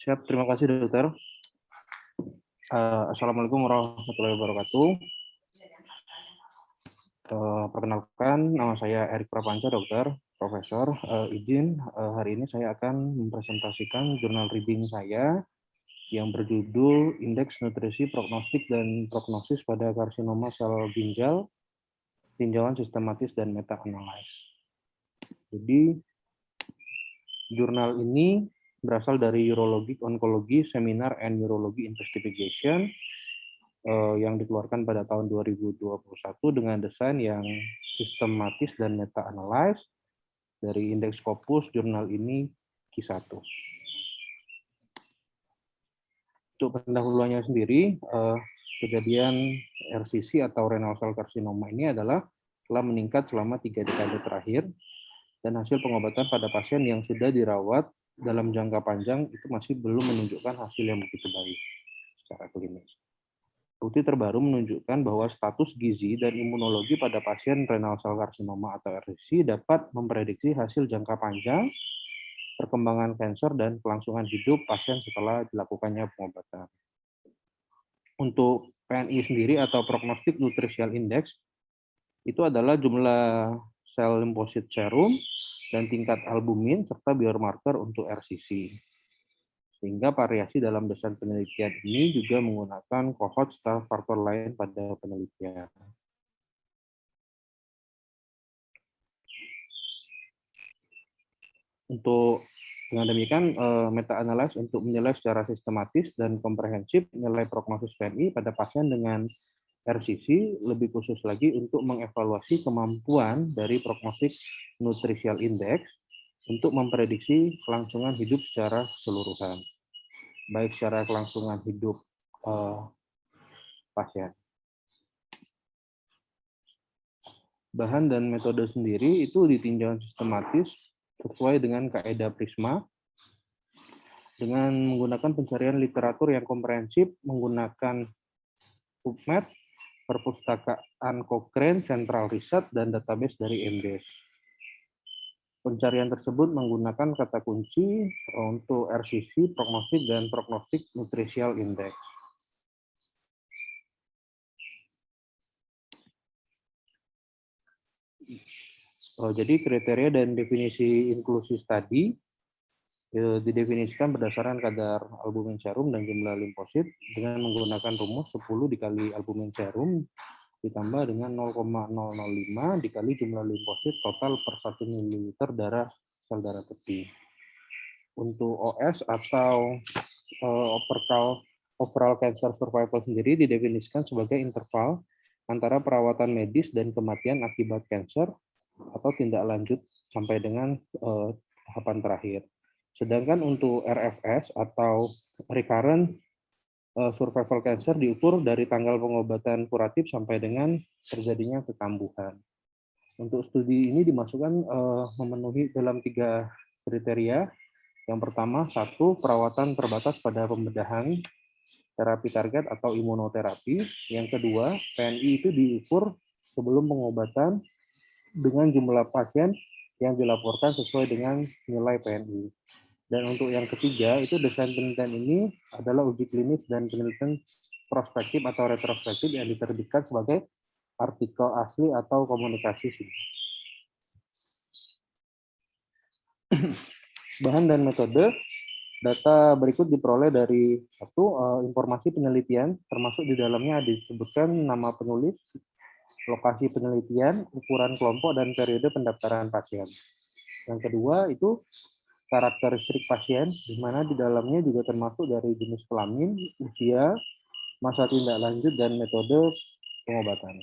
Siap, terima kasih dokter. Assalamualaikum warahmatullahi wabarakatuh. Perkenalkan, nama saya Erik Prapanca, dokter, profesor. Izin, hari ini saya akan mempresentasikan jurnal reading saya yang berjudul Indeks Nutrisi Prognostik dan Prognosis pada Karsinoma Sel Ginjal, Tinjauan Sistematis dan Meta-Analysis. Jadi, jurnal ini berasal dari Urologic Oncology Seminar and Urology Investigation yang dikeluarkan pada tahun 2021 dengan desain yang sistematis dan meta-analysis dari indeks Scopus jurnal ini Q1. Untuk pendahuluannya sendiri, kejadian RCC atau renal cell carcinoma ini adalah telah meningkat selama 3 dekade terakhir dan hasil pengobatan pada pasien yang sudah dirawat dalam jangka panjang itu masih belum menunjukkan hasil yang begitu baik secara klinis. Bukti terbaru menunjukkan bahwa status gizi dan imunologi pada pasien renal cell carcinoma atau RCC dapat memprediksi hasil jangka panjang, perkembangan kanker, dan kelangsungan hidup pasien setelah dilakukannya pengobatan. Untuk PNI sendiri atau Prognostic Nutritional Index, itu adalah jumlah sel limfosit serum dan tingkat albumin serta biomarker untuk RCC. Sehingga variasi dalam desain penelitian ini juga menggunakan cohort serta faktor lain pada penelitian. Untuk dengan demikian, meta-analysis untuk menilai secara sistematis dan komprehensif nilai prognosis PNI pada pasien dengan RCC, lebih khusus lagi untuk mengevaluasi kemampuan dari prognostic nutritional index untuk memprediksi kelangsungan hidup secara keseluruhan, baik secara kelangsungan hidup pasien. Bahan dan metode sendiri itu ditinjau sistematis sesuai dengan kaidah Prisma dengan menggunakan pencarian literatur yang komprehensif menggunakan PubMed, Perpustakaan Cochrane, Central Research, dan database dari MDS. Pencarian tersebut menggunakan kata kunci untuk RCC, prognostik, dan prognostic nutritional index. Jadi kriteria dan definisi inklusi tadi didefinisikan berdasarkan kadar albumin serum dan jumlah limfosit dengan menggunakan rumus 10 dikali albumin serum ditambah dengan 0,005 dikali jumlah limfosit total per 1 ml darah sel darah tepi. Untuk OS atau overall cancer survival sendiri didefinisikan sebagai interval antara perawatan medis dan kematian akibat kanker atau tindak lanjut sampai dengan tahapan terakhir. Sedangkan untuk RFS atau recurrent survival cancer diukur dari tanggal pengobatan kuratif sampai dengan terjadinya kekambuhan. Untuk studi ini dimasukkan memenuhi dalam 3 kriteria. Yang pertama, 1, perawatan terbatas pada pembedahan terapi target atau imunoterapi. Yang kedua, PNI itu diukur sebelum pengobatan dengan jumlah pasien yang dilaporkan sesuai dengan nilai PNI. Dan untuk yang ketiga, itu desain penelitian ini adalah uji klinis dan penelitian prospektif atau retrospektif yang diterbitkan sebagai artikel asli atau komunikasi singkat. Bahan dan metode, data berikut diperoleh dari 1, informasi penelitian, termasuk di dalamnya disebutkan nama penulis, lokasi penelitian, ukuran kelompok, dan periode pendaftaran pasien. Yang kedua itu karakteristik pasien, di mana di dalamnya juga termasuk dari jenis kelamin, usia, masa tindak lanjut, dan metode pengobatan.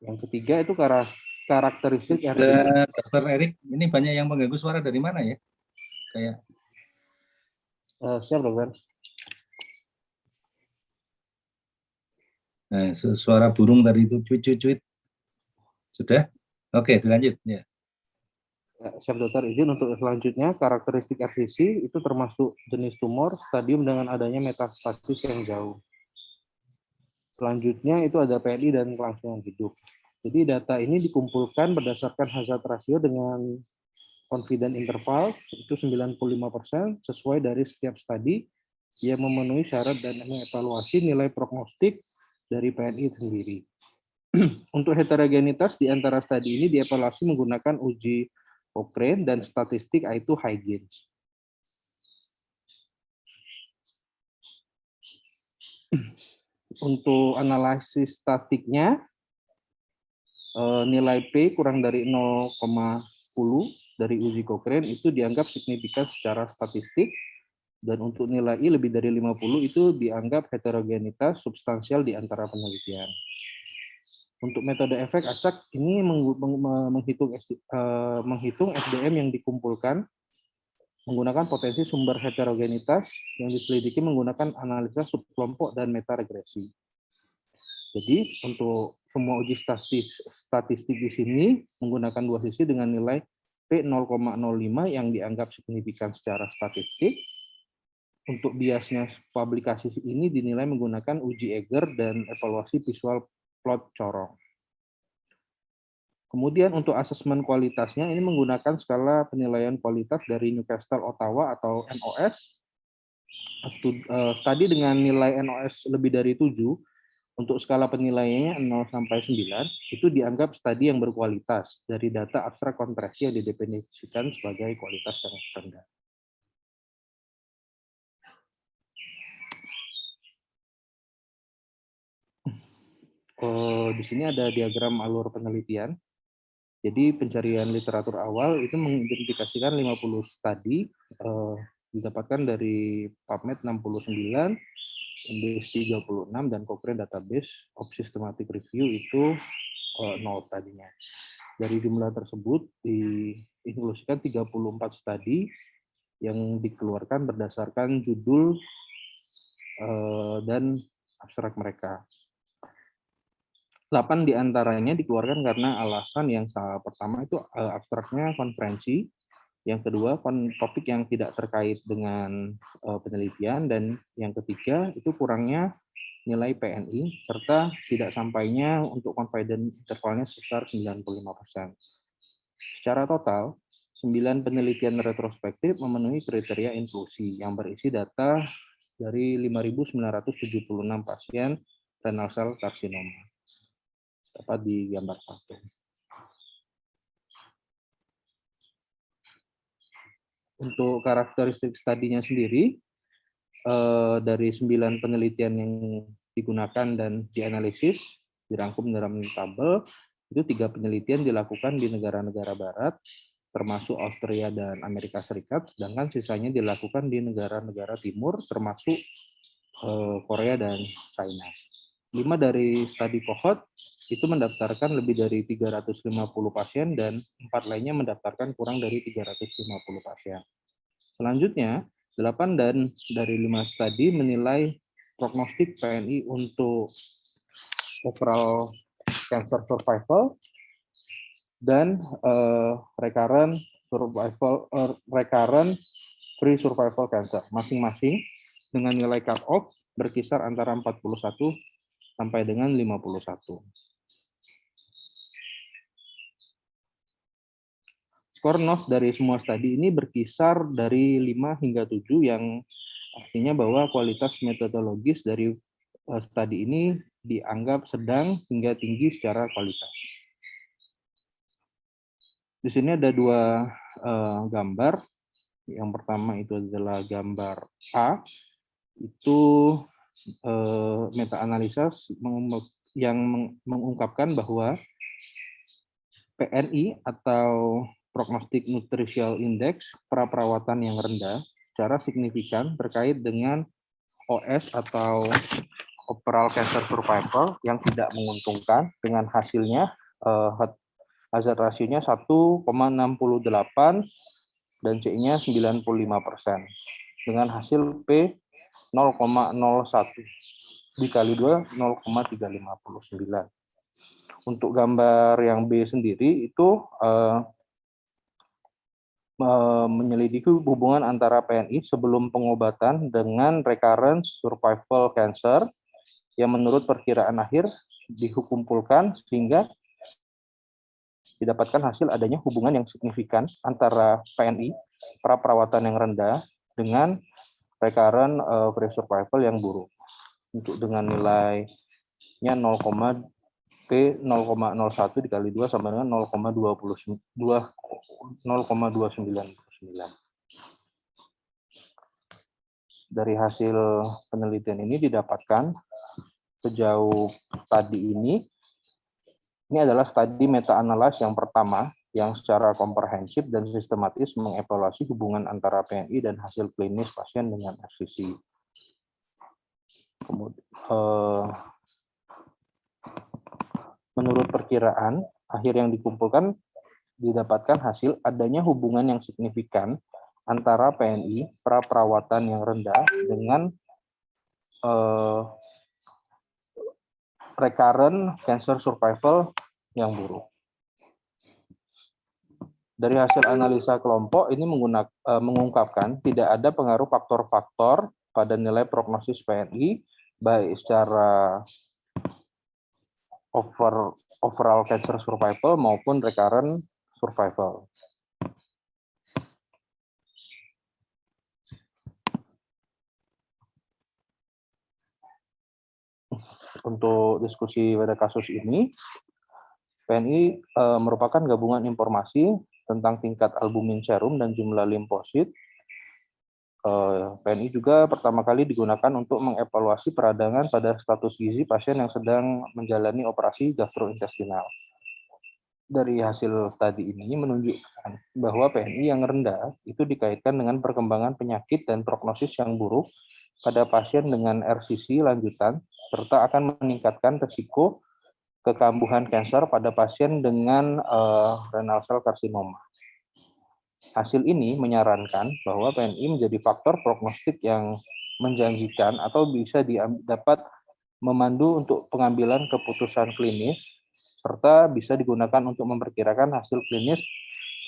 Yang ketiga itu karakteristik RCC. Dr. Erik, ini banyak yang mengganggu suara dari mana ya? Kayak siap, dokter. Nah, suara burung tadi itu cuit-cuit. Sudah? Oke, dilanjut ya. Siap, dokter. Izin untuk selanjutnya, karakteristik RCC itu termasuk jenis tumor, stadium dengan adanya metastasis yang jauh. Selanjutnya itu ada PNI dan kelangsungan hidup. Jadi data ini dikumpulkan berdasarkan hazard ratio dengan confident interval itu 95% sesuai dari setiap studi yang memenuhi syarat dan mengevaluasi nilai prognostik dari PNI sendiri. Untuk heterogenitas di antara studi ini dievaluasi menggunakan uji Cochrane dan statistik yaitu Huygens. Untuk analisis statiknya, nilai P kurang dari 0,10 dari uji Cochrane itu dianggap signifikan secara statistik, dan untuk nilai I lebih dari 50 itu dianggap heterogenitas substansial di antara penelitian. Untuk metode efek acak ini menghitung SDM yang dikumpulkan menggunakan potensi sumber heterogenitas yang diselidiki menggunakan analisa subkelompok dan metaregresi. Jadi untuk semua uji statistik di sini menggunakan dua sisi dengan nilai P 0,05 yang dianggap signifikan secara statistik. Untuk biasnya publikasi ini dinilai menggunakan uji Eiger dan evaluasi visual plot corong. Kemudian untuk asesmen kualitasnya ini menggunakan skala penilaian kualitas dari Newcastle Ottawa atau NOS. Studi dengan nilai NOS lebih dari 7, untuk skala penilaiannya 0 sampai 9, itu dianggap studi yang berkualitas dari data abstrak kompresi yang didefinisikan sebagai kualitas yang rendah. Di sini ada diagram alur penelitian. Jadi pencarian literatur awal itu mengidentifikasikan 50 studi didapatkan dari PubMed 69, Embase 36, dan Cochrane Database of Systematic Review itu 0 studinya. Dari jumlah tersebut diinklusikan 34 studi yang dikeluarkan berdasarkan judul dan abstrak mereka. 8 diantaranya dikeluarkan karena alasan yang pertama itu abstraknya konferensi, yang kedua topik yang tidak terkait dengan penelitian, dan yang ketiga itu kurangnya nilai PNI serta tidak sampainya untuk confidence intervalnya sebesar 95%. Secara total, 9 penelitian retrospektif memenuhi kriteria inklusi yang berisi data dari 5.976 pasien renal cell karsinoma. Dapat di gambar 1. Untuk karakteristik studinya sendiri, dari 9 penelitian yang digunakan dan dianalisis, dirangkum dalam tabel, itu 3 penelitian dilakukan di negara-negara barat, termasuk Austria dan Amerika Serikat, sedangkan sisanya dilakukan di negara-negara timur, termasuk Korea dan China. 5 dari studi cohort itu mendaftarkan lebih dari 350 pasien dan 4 lainnya mendaftarkan kurang dari 350 pasien. Selanjutnya, 8 dari 5 studi menilai prognostik PNI untuk overall cancer survival dan recurrent free survival cancer masing-masing dengan nilai cut off berkisar antara 41 sampai dengan 51. Skor NOS dari semua studi ini berkisar dari 5 hingga 7, yang artinya bahwa kualitas metodologis dari studi ini dianggap sedang hingga tinggi secara kualitas. Di sini ada 2 gambar. Yang pertama itu adalah gambar A, itu meta-analisis yang mengungkapkan bahwa PNI atau Prognostic Nutritional Index praperawatan yang rendah secara signifikan terkait dengan OS atau overall cancer survival yang tidak menguntungkan, dengan hasilnya hazard rasionya 1,68 dan C-nya 95%, dengan hasil P 0,01 dikali 2 0,359. Untuk gambar yang B sendiri itu menyelidiki hubungan antara PNI sebelum pengobatan dengan recurrent survival cancer yang menurut perkiraan akhir dikumpulkan sehingga didapatkan hasil adanya hubungan yang signifikan antara PNI, pra-perawatan yang rendah, dengan recurrent free survival yang buruk. Untuk dengan nilainya 0,01 dikali 2 sama dengan 0,29. Dari hasil penelitian ini didapatkan sejauh tadi ini adalah studi meta-analysis yang pertama yang secara komprehensif dan sistematis mengevaluasi hubungan antara PNI dan hasil klinis pasien dengan RCC. Kemudian, menurut perkiraan, akhir yang dikumpulkan didapatkan hasil adanya hubungan yang signifikan antara PNI, pra-perawatan yang rendah, dengan recurrent cancer survival yang buruk. Dari hasil analisa kelompok ini mengungkapkan tidak ada pengaruh faktor-faktor pada nilai prognosis PNI, baik secara overall cancer survival maupun recurrent survival. Untuk diskusi pada kasus ini, PNI merupakan gabungan informasi tentang tingkat albumin serum dan jumlah limfosit. PNI juga pertama kali digunakan untuk mengevaluasi peradangan pada status gizi pasien yang sedang menjalani operasi gastrointestinal. Dari hasil studi ini menunjukkan bahwa PNI yang rendah itu dikaitkan dengan perkembangan penyakit dan prognosis yang buruk pada pasien dengan RCC lanjutan, serta akan meningkatkan risiko kekambuhan kanker pada pasien dengan renal cell carcinoma. Hasil ini menyarankan bahwa PNI menjadi faktor prognostik yang menjanjikan atau bisa dapat memandu untuk pengambilan keputusan klinis, serta bisa digunakan untuk memperkirakan hasil klinis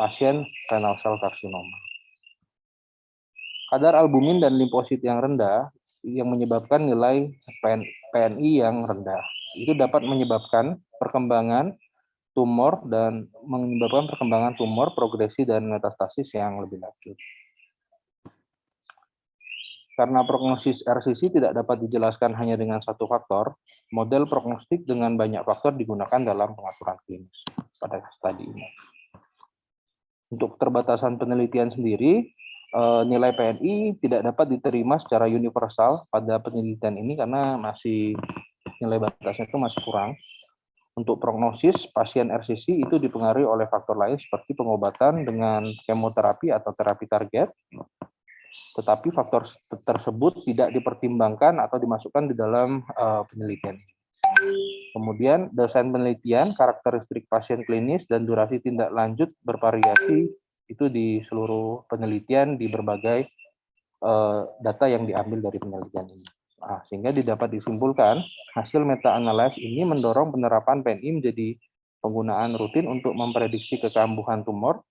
pasien renal cell carcinoma. Kadar albumin dan limfosit yang rendah yang menyebabkan nilai PNI yang rendah. Itu dapat menyebabkan perkembangan tumor dan menyebabkan perkembangan tumor, progresi, dan metastasis yang lebih lanjut. Karena prognosis RCC tidak dapat dijelaskan hanya dengan satu faktor, model prognostik dengan banyak faktor digunakan dalam pengaturan klinis pada studi ini. Untuk keterbatasan penelitian sendiri, nilai PNI tidak dapat diterima secara universal pada penelitian ini karena nilai batasnya itu masih kurang. Untuk prognosis pasien RCC itu dipengaruhi oleh faktor lain seperti pengobatan dengan kemoterapi atau terapi target, tetapi faktor tersebut tidak dipertimbangkan atau dimasukkan di dalam penelitian. Kemudian desain penelitian, karakteristik pasien klinis, dan durasi tindak lanjut bervariasi itu di seluruh penelitian di berbagai data yang diambil dari penelitian ini. Nah, sehingga dapat disimpulkan hasil meta-analysis ini mendorong penerapan PNI menjadi penggunaan rutin untuk memprediksi kekambuhan tumor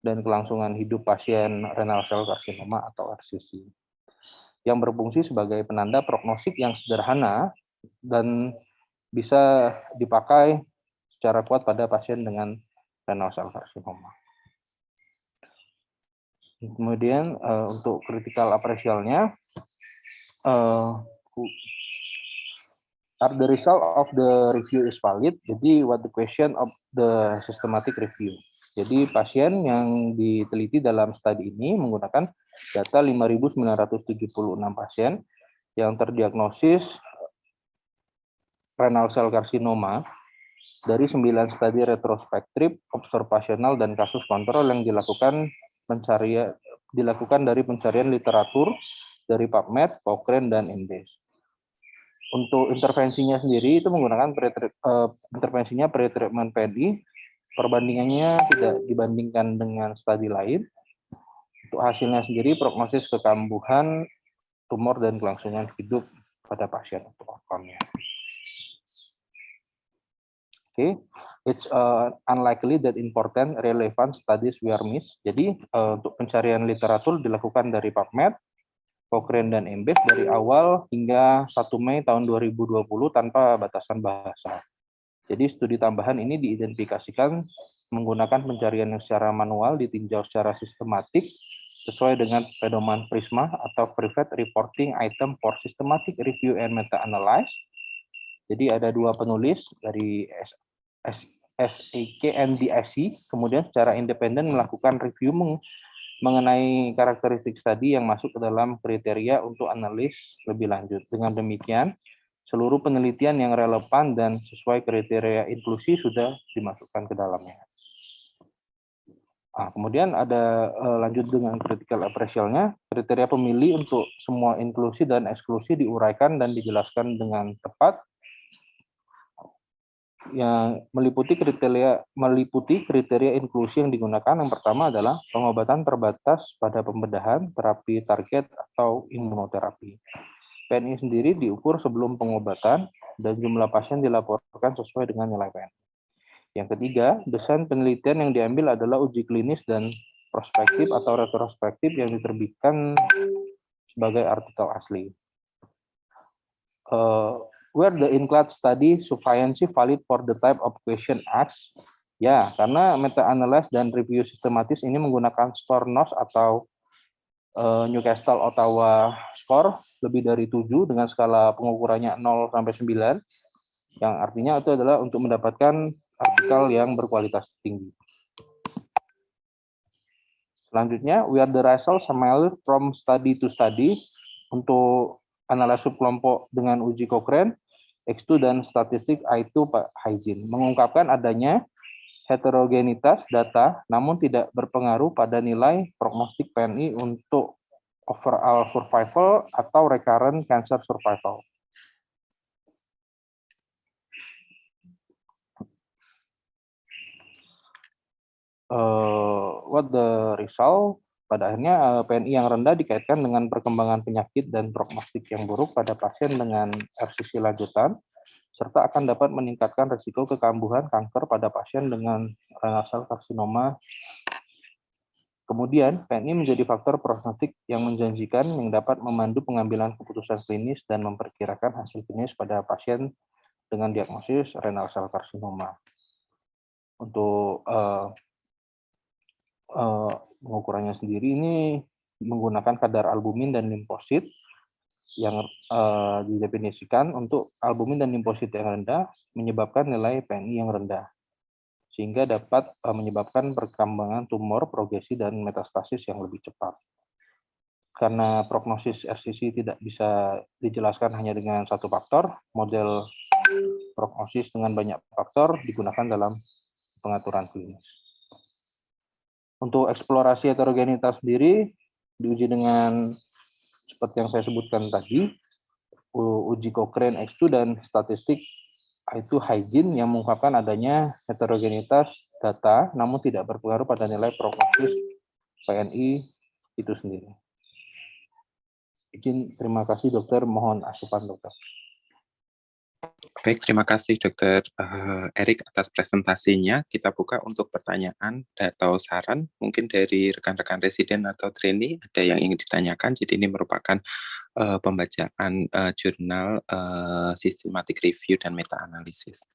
dan kelangsungan hidup pasien renal cell carcinoma atau RCC, yang berfungsi sebagai penanda prognostik yang sederhana dan bisa dipakai secara kuat pada pasien dengan renal cell carcinoma. Kemudian untuk critical appraisal-nya, are the result of the review is valid? Jadi what the question of the systematic review? Jadi pasien yang diteliti dalam studi ini menggunakan data 5.976 pasien yang terdiagnosis renal cell carcinoma dari 9 studi retrospektif, observasional, dan kasus kontrol yang dilakukan dari pencarian literatur dari PubMed, Cochrane, dan Embase. Untuk intervensinya sendiri itu menggunakan intervensinya pre-treatment PNI, perbandingannya tidak dibandingkan dengan studi lain. Untuk hasilnya sendiri prognosis kekambuhan tumor dan kelangsungan hidup pada pasien untuk outcome-nya. Okay. It's unlikely that important relevant studies were missed. Jadi untuk pencarian literatur dilakukan dari PubMed, Cochrane, dan Embase dari awal hingga 1 Mei tahun 2020 tanpa batasan bahasa. Jadi studi tambahan ini diidentifikasikan menggunakan pencarian yang secara manual ditinjau secara sistematik sesuai dengan pedoman PRISMA atau Private Reporting Item for Systematic Review and Meta-Analysis. Jadi ada dua penulis dari SEK and DSC, kemudian secara independen melakukan review mengenai karakteristik studi yang masuk ke dalam kriteria untuk analis lebih lanjut. Dengan demikian, seluruh penelitian yang relevan dan sesuai kriteria inklusi sudah dimasukkan ke dalamnya. Nah, kemudian ada lanjut dengan critical appraisal-nya, kriteria pemilih untuk semua inklusi dan eksklusi diuraikan dan dijelaskan dengan tepat, yang meliputi kriteria inklusi yang digunakan. Yang pertama adalah pengobatan terbatas pada pembedahan, terapi target, atau imunoterapi. PNI sendiri diukur sebelum pengobatan dan jumlah pasien dilaporkan sesuai dengan nilai PNI. Yang ketiga, desain penelitian yang diambil adalah uji klinis dan prospektif atau retrospektif yang diterbitkan sebagai artikel asli. Where the include study sufficiency valid for the type of question asked? Ya, karena meta-analysis dan review sistematis ini menggunakan skor NOS atau Newcastle Ottawa score lebih dari 7 dengan skala pengukurannya 0 sampai 9, yang artinya itu adalah untuk mendapatkan artikel yang berkualitas tinggi. Selanjutnya, where the results similar from study to study, untuk analisis subkelompok dengan uji Cochrane, X2 dan statistik I2 hygiene, mengungkapkan adanya heterogenitas data namun tidak berpengaruh pada nilai prognostik PNI untuk overall survival atau recurrent cancer survival. What the result? Pada akhirnya PNI yang rendah dikaitkan dengan perkembangan penyakit dan prognostik yang buruk pada pasien dengan RCC lanjutan, serta akan dapat meningkatkan risiko kekambuhan kanker pada pasien dengan renal cell karsinoma. Kemudian, PNI menjadi faktor prognostik yang menjanjikan yang dapat memandu pengambilan keputusan klinis dan memperkirakan hasil klinis pada pasien dengan diagnosis renal cell karsinoma. Untuk pengukurannya sendiri ini menggunakan kadar albumin dan limfosit yang didefinisikan. Untuk albumin dan limfosit yang rendah menyebabkan nilai PNI yang rendah, sehingga dapat menyebabkan perkembangan tumor, progresi, dan metastasis yang lebih cepat. Karena prognosis RCC tidak bisa dijelaskan hanya dengan satu faktor, model prognosis dengan banyak faktor digunakan dalam pengaturan klinis. Untuk eksplorasi heterogenitas sendiri diuji dengan seperti yang saya sebutkan tadi, uji Cochrane X2 dan statistik I2 hygiene yang mengungkapkan adanya heterogenitas data namun tidak berpengaruh pada nilai prognosis PNI itu sendiri. Izin, terima kasih dokter, mohon asupan dokter. Baik, terima kasih Dr. Erik atas presentasinya. Kita buka untuk pertanyaan atau saran, mungkin dari rekan-rekan residen atau trainee, ada yang ingin ditanyakan. Jadi ini merupakan pembacaan jurnal systematic review dan meta-analisis.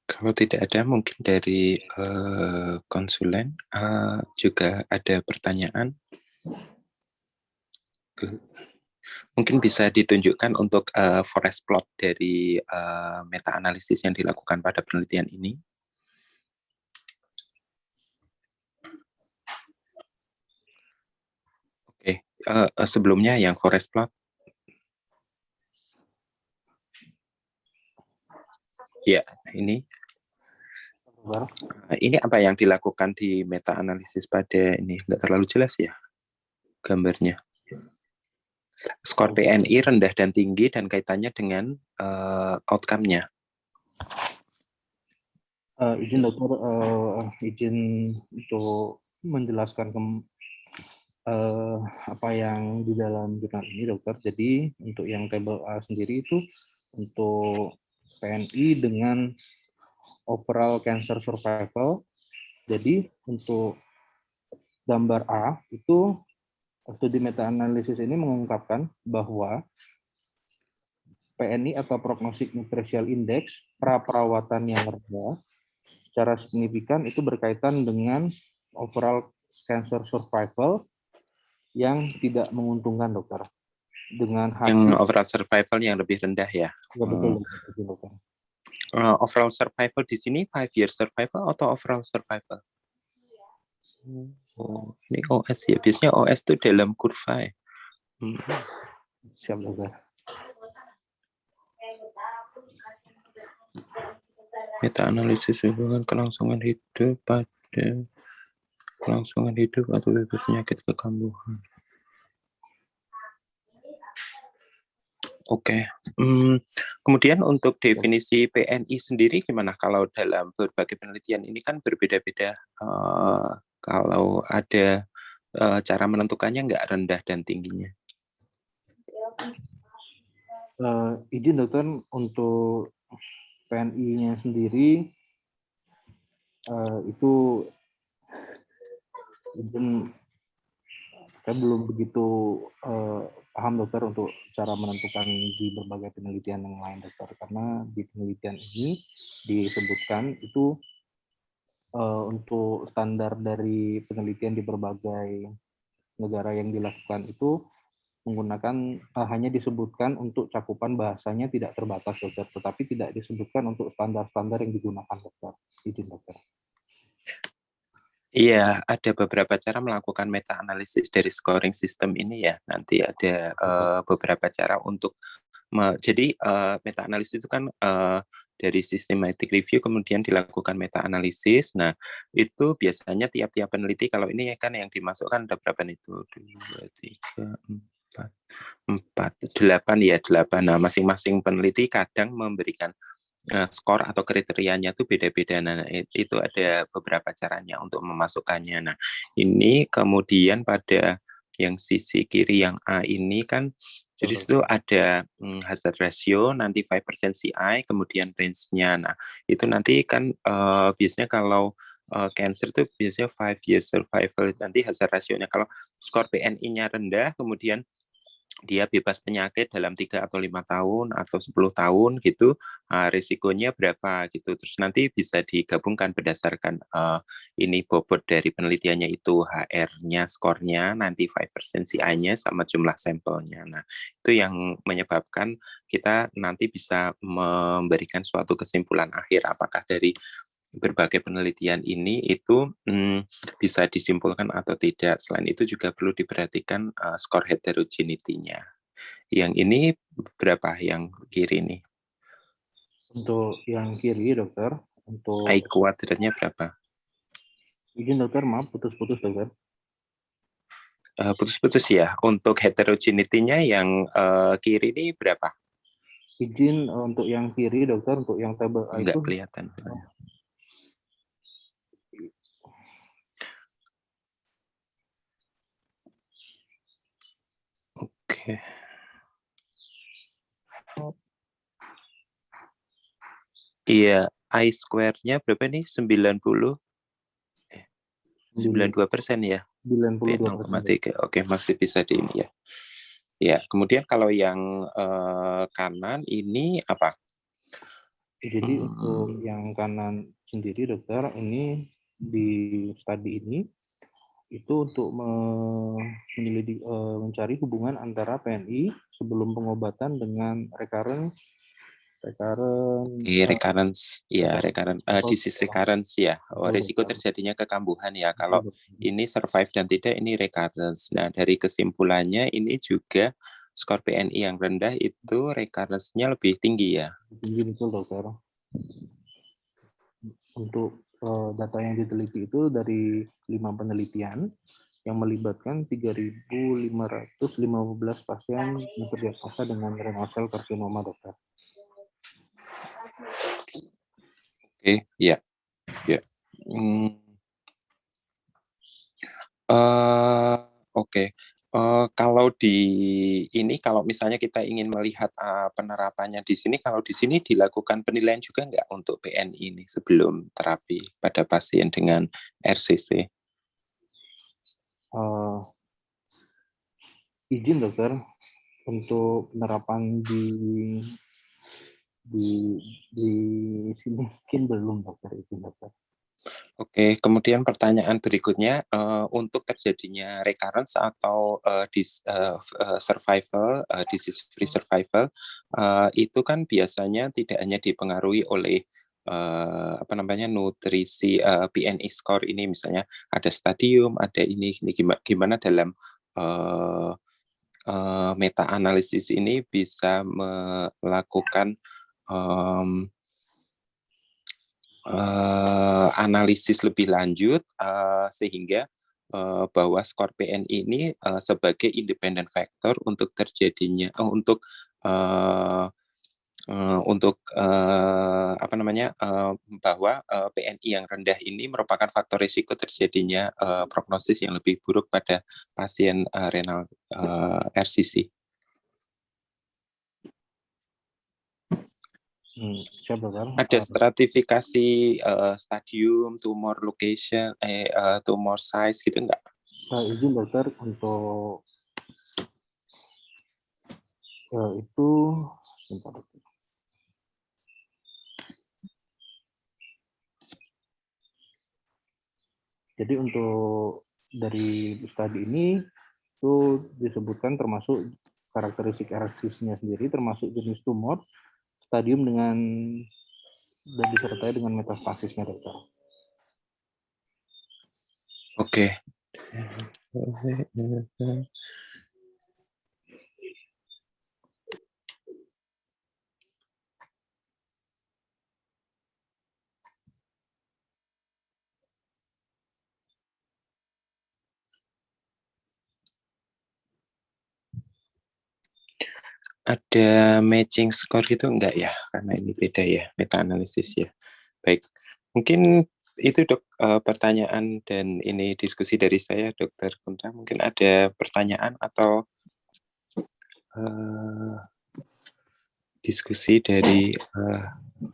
Kalau tidak ada, mungkin dari konsulen juga ada pertanyaan. Mungkin bisa ditunjukkan untuk forest plot dari meta-analisis yang dilakukan pada penelitian ini. Oke, sebelumnya yang forest plot. Ya, ini. Ini apa yang dilakukan di meta-analisis pada ini? Nggak terlalu jelas ya gambarnya. Skor PNI rendah dan tinggi dan kaitannya dengan outcome-nya. Izin dokter, izin untuk menjelaskan apa yang di dalam jurnal ini dokter. Jadi untuk yang tabel A sendiri itu untuk PNI dengan overall cancer survival Jadi untuk gambar A itu studi meta-analisis ini mengungkapkan bahwa PNI atau Prognostic Nutritional Index praperawatan yang rendah secara signifikan itu berkaitan dengan overall cancer survival yang tidak menguntungkan, dokter. Dengan Yang hasil overall survival yang lebih rendah ya. ya betul, dokter. Overall survival di sini 5 year survival atau overall survival? Oh, ini OS ya. Biasanya OS itu dalam kurva ya. Siap, dokter. Meta-analisis hubungan kelangsungan hidup pada kelangsungan hidup atau bebas penyakit kekambuhan. Oke. Kemudian untuk definisi PNI sendiri gimana? Kalau dalam berbagai penelitian ini kan berbeda-beda. Kalau ada cara menentukannya nggak rendah dan tingginya? Izin, dokter, untuk PNI-nya sendiri itu izin saya belum begitu paham, dokter, untuk cara menentukan di berbagai penelitian yang lain, dokter, karena di penelitian ini disebutkan itu untuk standar dari penelitian di berbagai negara yang dilakukan itu menggunakan hanya disebutkan untuk cakupan bahasanya tidak terbatas, dokter, tetapi tidak disebutkan untuk standar-standar yang digunakan, dokter. Izin, dokter. Iya, ada beberapa cara melakukan meta-analisis dari scoring system ini ya. Nanti ada beberapa cara untuk jadi meta-analisis itu kan dari systematic review kemudian dilakukan meta-analisis. Nah, itu biasanya tiap-tiap peneliti, kalau ini kan yang dimasukkan ada berapa nih? 2, 3, 4, 8 ya, 8. Nah, masing-masing peneliti kadang memberikan skor atau kriterianya itu beda-beda. Nah, itu ada beberapa caranya untuk memasukkannya. Nah, ini kemudian pada yang sisi kiri yang A ini kan, jadi itu ada hazard ratio, nanti 5% CI, kemudian range-nya. Nah, itu nanti kan biasanya kalau cancer itu biasanya 5 years survival, nanti hazard ratio-nya. Kalau skor PNI-nya rendah, kemudian dia bebas penyakit dalam 3 atau 5 tahun atau 10 tahun gitu, risikonya berapa gitu. Terus nanti bisa digabungkan berdasarkan ini bobot dari penelitiannya itu, HR-nya, skornya, nanti 5% CI-nya sama jumlah sampelnya. Nah, itu yang menyebabkan kita nanti bisa memberikan suatu kesimpulan akhir apakah dari berbagai penelitian ini itu bisa disimpulkan atau tidak. Selain itu juga perlu diperhatikan skor heterogeneity-nya. Yang ini berapa yang kiri nih? Untuk yang kiri, dokter, untuk I kuadratnya berapa? izin, dokter, maaf putus-putus, dokter. Putus-putus ya. Untuk heterogeneity-nya yang kiri ini berapa? Izin, untuk yang kiri, dokter, untuk yang tabel A Enggak itu kelihatan. Oke. Iya, I square-nya berapa nih? 92% ya? 92%. Oke, masih bisa di ini ya. Ya, kemudian kalau yang kanan ini apa? Jadi untuk yang kanan sendiri, dokter, ini di studi ini itu untuk mencari hubungan antara PNI sebelum pengobatan dengan recurrence Recurrence disease recurrence ya. Risiko terjadinya kekambuhan ya. Kalau ini survive dan tidak, ini recurrence. Nah, dari kesimpulannya ini juga skor PNI yang rendah itu recurrence-nya lebih tinggi ya. Tinggi, betul, dokter. Untuk data yang diteliti itu dari 5 penelitian yang melibatkan 3.515 pasien yang terdiagnosa dengan renal cell carcinoma, dokter. Oke, ya. Oke. Kalau di ini, kalau misalnya kita ingin melihat penerapannya di sini, kalau di sini dilakukan penilaian juga nggak untuk PNI ini sebelum terapi pada pasien dengan RCC? Izin dokter, untuk penerapan di sini mungkin belum dokter, izin dokter. Oke, kemudian pertanyaan berikutnya, untuk terjadinya recurrence atau survival, disease free survival, itu kan biasanya tidak hanya dipengaruhi oleh nutrisi, PNI score ini, misalnya ada stadium, ada ini gimana dalam meta analisis ini bisa melakukan analisis lebih lanjut sehingga bahwa skor PNI ini sebagai independent factor untuk terjadinya bahwa PNI yang rendah ini merupakan faktor risiko terjadinya prognosis yang lebih buruk pada pasien renal RCC. Siap dokter. Ada stratifikasi stadium, tumor location, tumor size gitu enggak? Izin dokter, untuk itu sebentar dokter. Jadi untuk dari studi ini itu disebutkan termasuk karakteristik RCC-nya sendiri, termasuk jenis tumor, stadium dan disertai dengan metastasisnya dokter. Oke. Ada matching score gitu enggak ya? Karena ini beda ya, meta analisis ya. Baik, mungkin itu dok pertanyaan dan ini diskusi dari saya, Dokter Kunca. Mungkin ada pertanyaan atau diskusi dari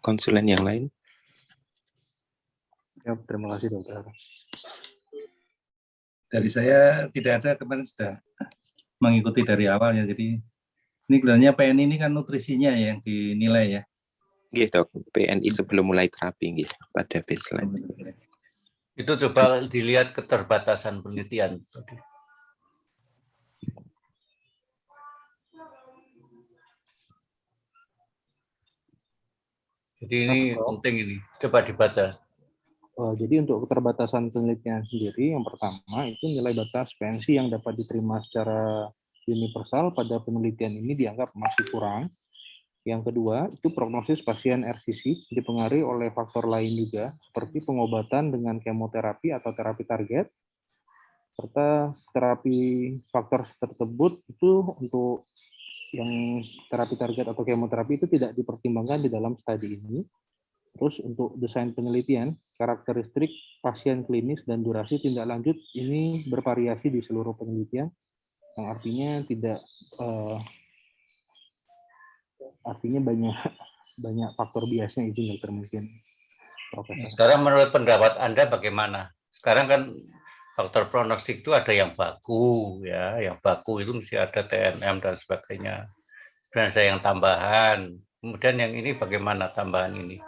konsulen yang lain. Ya, terima kasih dokter. Dari saya tidak ada, kemarin sudah mengikuti dari awalnya. Jadi ini kelihatannya PNI ini kan nutrisinya yang dinilai ya. Iya dok, PNI sebelum mulai terapi gitu, pada baseline. Itu coba dilihat keterbatasan penelitian. Jadi ini penting ini, coba dibaca. Jadi untuk keterbatasan penelitian sendiri, yang pertama itu nilai batas PNC yang dapat diterima secara universal pada penelitian ini dianggap masih kurang. Yang kedua, itu prognosis pasien RCC dipengaruhi oleh faktor lain juga, seperti pengobatan dengan kemoterapi atau terapi target, serta terapi faktor tersebut itu untuk yang terapi target atau kemoterapi itu tidak dipertimbangkan di dalam studi ini. Terus untuk desain penelitian, karakteristik pasien klinis dan durasi tindak lanjut ini bervariasi di seluruh penelitian, yang artinya banyak faktor biasnya, izin dokter mungkin. Profesor. Sekarang menurut pendapat Anda bagaimana? Sekarang kan faktor prognostik itu ada yang baku ya, yang baku itu mesti ada TNM dan sebagainya. Dan ada yang tambahan. Kemudian yang ini bagaimana tambahan ini?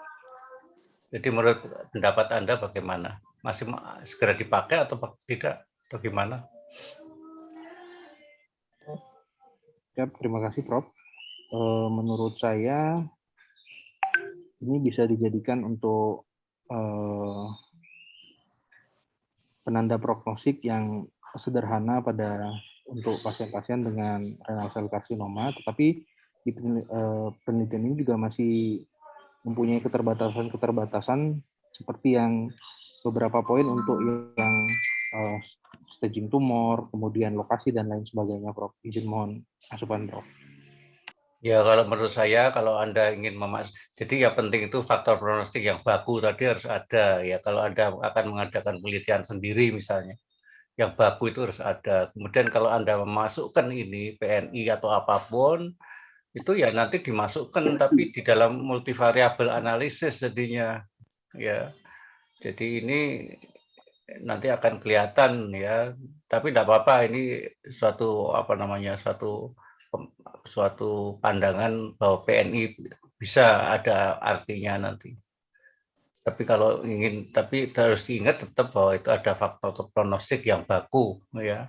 Jadi menurut pendapat Anda bagaimana? Masih segera dipakai atau tidak? Atau gimana? Ya, terima kasih Prof. Menurut saya ini bisa dijadikan untuk penanda prognostik yang sederhana untuk pasien-pasien dengan renal cell carcinoma, tetapi di penelitian ini juga masih mempunyai keterbatasan seperti yang beberapa poin untuk yang staging tumor, kemudian lokasi dan lain sebagainya, Prof. Izin mohon asupan, Prof. Ya, kalau menurut saya, kalau Anda ingin jadi yang penting itu faktor prognostik yang baku tadi harus ada. Ya, kalau Anda akan mengadakan penelitian sendiri misalnya, yang baku itu harus ada. Kemudian kalau Anda memasukkan ini PNI atau apapun, itu ya nanti dimasukkan tapi di dalam multivariable analisis jadinya, ya. Jadi ini nanti akan kelihatan ya, tapi tidak apa-apa, ini suatu suatu pandangan bahwa PNI bisa ada artinya nanti. Tapi tapi harus diingat tetap bahwa itu ada faktor prognostik yang baku ya.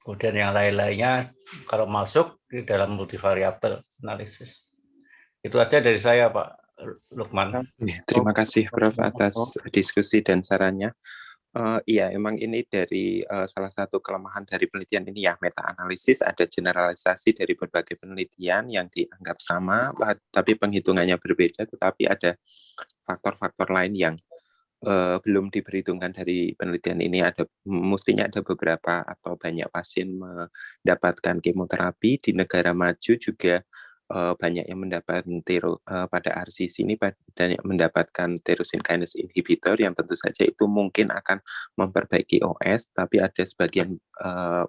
Kemudian yang lain-lainnya kalau masuk di dalam multivariable analisis. Itu aja dari saya, Pak Lukman. Terima kasih Prof atas diskusi dan sarannya. Iya, emang ini dari salah satu kelemahan dari penelitian ini ya, meta-analisis, ada generalisasi dari berbagai penelitian yang dianggap sama, tapi penghitungannya berbeda, tetapi ada faktor-faktor lain yang belum diperhitungkan dari penelitian ini. Mestinya ada beberapa atau banyak pasien mendapatkan kemoterapi di negara maju juga. Banyak yang mendapatkan pada RCC ini banyak mendapatkan tyrosine kinase inhibitor yang tentu saja itu mungkin akan memperbaiki OS, tapi ada sebagian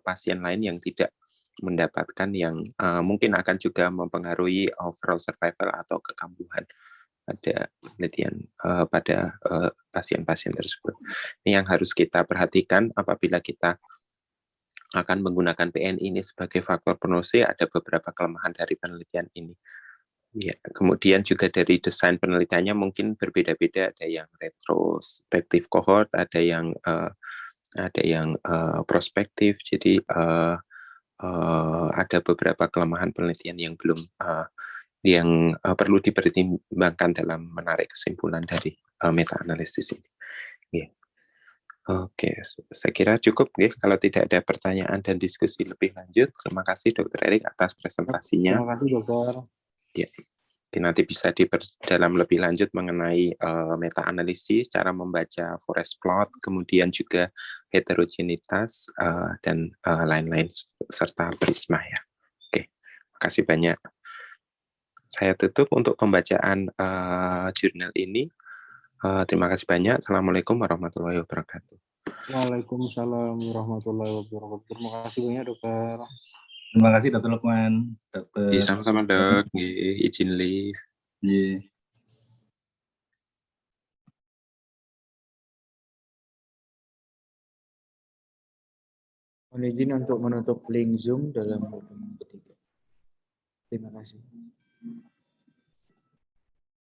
pasien lain yang tidak mendapatkan yang mungkin akan juga mempengaruhi overall survival atau kekambuhan pada penelitian pada pasien-pasien tersebut. Ini yang harus kita perhatikan apabila kita akan menggunakan PNI ini sebagai faktor prognosis. Ada beberapa kelemahan dari penelitian ini. Ya, kemudian juga dari desain penelitiannya mungkin berbeda-beda, ada yang retrospektif cohort, ada yang prospektif. Jadi ada beberapa kelemahan penelitian yang belum perlu dipertimbangkan dalam menarik kesimpulan dari meta-analisis ini. Yeah. Oke, saya kira cukup ya. Kalau tidak ada pertanyaan dan diskusi lebih lanjut, terima kasih Dr. Erik atas presentasinya. Terima kasih Dokter. Ya, nanti bisa diperdalam lebih lanjut mengenai meta-analisis, cara membaca forest plot, kemudian juga heterogenitas dan lain-lain serta prisma ya. Oke, terima kasih banyak. Saya tutup untuk pembacaan jurnal ini. Terima kasih banyak. Assalamualaikum warahmatullahi wabarakatuh. Waalaikumsalam warahmatullahi wabarakatuh. Terima kasih banyak Dokter. Terima kasih Dr. Lukman. Sama-sama Dok. Izin live. Mohon izin untuk menutup link Zoom dalam ketiga. Terima kasih.